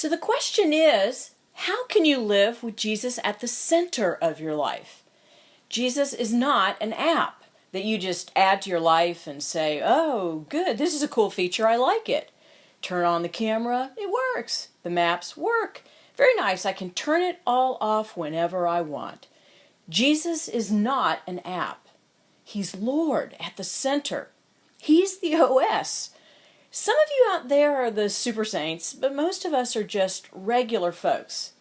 So the question is, how can you live with Jesus at the center of your life? Jesus is not an app that you just add to your life and say, oh, good, this is a cool feature, I like it. Turn on the camera, it works. The maps work. Very nice, I can turn it all off whenever I want. Jesus is not an app. He's Lord at the center. He's the OS. Some of you out there are the super saints, but most of us are just regular folks.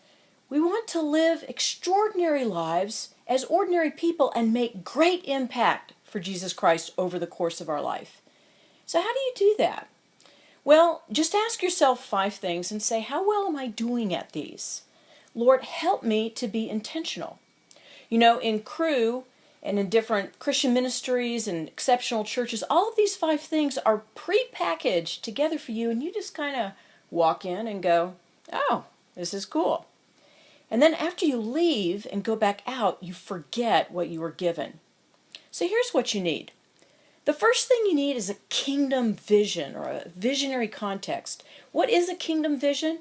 We want to live extraordinary lives as ordinary people and make great impact for Jesus Christ over the course of our life. So how do you do that? Well, just ask yourself 5 things and say, how well am I doing at these? Lord, help me to be intentional. You know, in Cru and in different Christian ministries and exceptional churches, all of these 5 things are pre-packaged together for you, and you just kind of walk in and go, oh, this is cool. And then after you leave and go back out, you forget what you were given. So here's what you need. The first thing you need is a kingdom vision or a visionary context. What is a kingdom vision?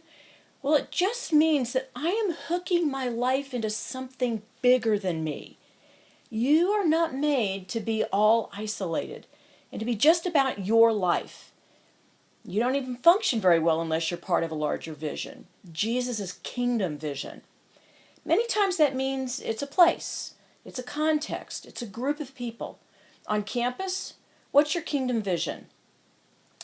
Well, it just means that I am hooking my life into something bigger than me. You are not made to be all isolated and to be just about your life. You don't even function very well unless you're part of a larger vision. Jesus' kingdom vision. Many times that means it's a place, it's a context, it's a group of people. On campus, what's your kingdom vision?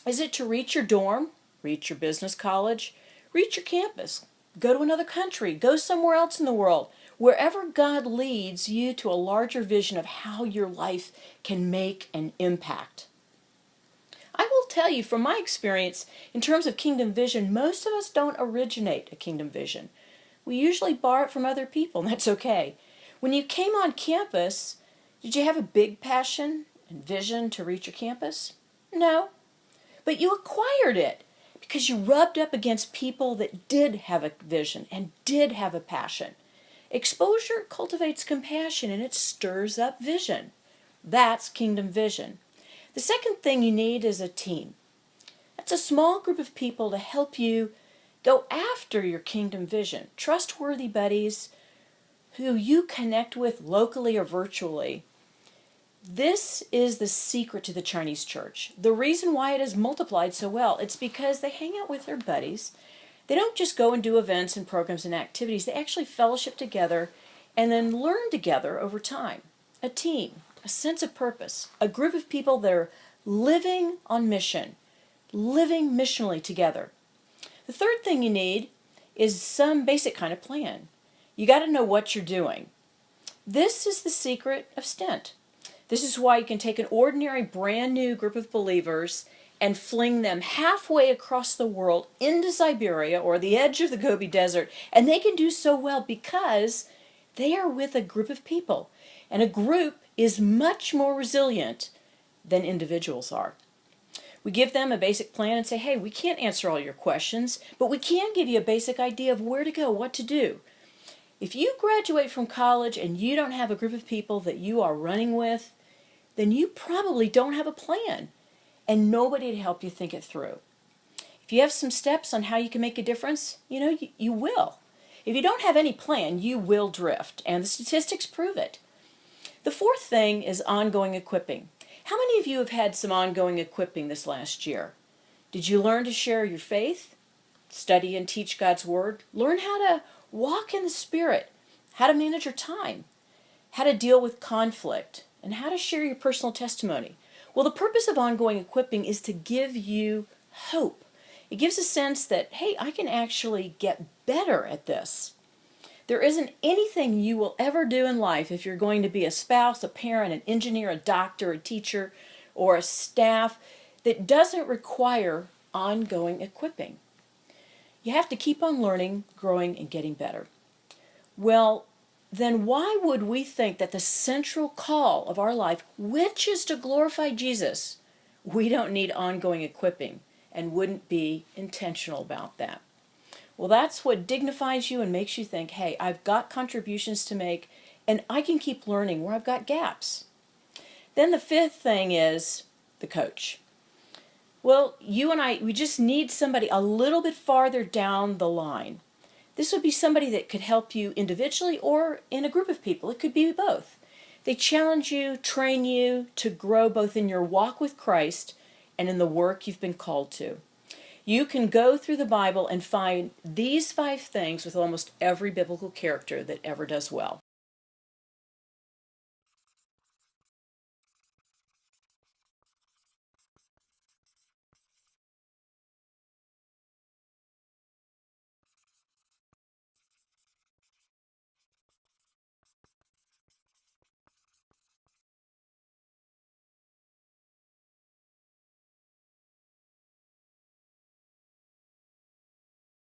Is it to reach your dorm, reach your business college, reach your campus, go to another country, go somewhere else in the world, wherever God leads you to a larger vision of how your life can make an impact? I will tell you from my experience, in terms of kingdom vision, most of us don't originate a kingdom vision. We usually borrow it from other people, and that's okay. When you came on campus, did you have a big passion and vision to reach your campus? No. But you acquired it because you rubbed up against people that did have a vision and did have a passion. Exposure cultivates compassion and it stirs up vision. That's kingdom vision. The second thing you need is a team. That's a small group of people to help you go after your kingdom vision. Trustworthy buddies who you connect with locally or virtually. This is the secret to the Chinese church. The reason why it has multiplied so well, it's because they hang out with their buddies. They don't just go and do events and programs and activities. They actually fellowship together and then learn together over time. A team, a sense of purpose, a group of people that are living on mission, living missionally together. The third thing you need is some basic kind of plan. You got to know what you're doing. This is the secret of Stent. This is why you can take an ordinary brand new group of believers and fling them halfway across the world into Siberia or the edge of the Gobi Desert, and they can do so well because they are with a group of people, and a group is much more resilient than individuals are. We give them a basic plan and say, hey, we can't answer all your questions, but we can give you a basic idea of where to go, what to do. If you graduate from college and you don't have a group of people that you are running with, then you probably don't have a plan and nobody to help you think it through. If you have some steps on how you can make a difference, you will. If you don't have any plan, you will drift, and the statistics prove it. The fourth thing is ongoing equipping. How many of you have had some ongoing equipping this last year? Did you learn to share your faith, study and teach God's Word, learn how to walk in the Spirit, how to manage your time, how to deal with conflict, and how to share your personal testimony? Well, the purpose of ongoing equipping is to give you hope. It gives a sense that, hey, I can actually get better at this. There isn't anything you will ever do in life if you're going to be a spouse, a parent, an engineer, a doctor, a teacher, or a staff that doesn't require ongoing equipping. You have to keep on learning, growing, and getting better. Well, then why would we think that the central call of our life, which is to glorify Jesus, we don't need ongoing equipping and wouldn't be intentional about that? Well, that's what dignifies you and makes you think, hey, I've got contributions to make and I can keep learning where I've got gaps. Then the fifth thing is the coach. Well, you and I, we just need somebody a little bit farther down the line. This would be somebody that could help you individually or in a group of people. It could be both. They challenge you, train you to grow both in your walk with Christ and in the work you've been called to. You can go through the Bible and find these 5 things with almost every biblical character that ever does well.